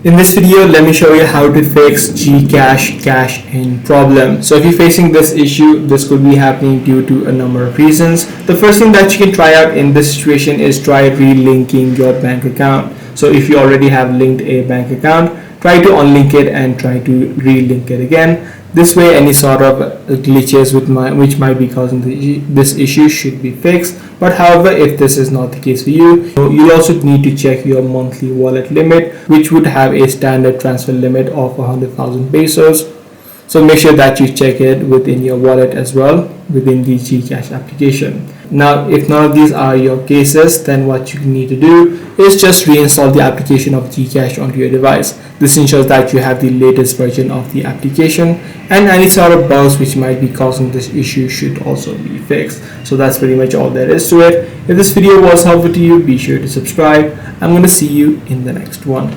In this video, let me show you how to fix GCash cash-in problem. So if you're facing this issue, this could be happening due to a number of reasons. The first thing that you can try out in this situation is try relinking your bank account. So if you already have linked a bank account, try to unlink it and try to relink it again. This way, any sort of glitches which might be causing this issue should be fixed. But however, if this is not the case for you, you'll also need to check your monthly wallet limit, which would have a standard transfer limit of 100,000 pesos. So make sure that you check it within your wallet as well, within the GCash application. Now, if none of these are your cases, then what you need to do is just reinstall the application of GCash onto your device. This ensures that you have the latest version of the application, and any sort of bugs which might be causing this issue should also be fixed. So that's pretty much all there is to it. If this video was helpful to you, be sure to subscribe. I'm going to see you in the next one.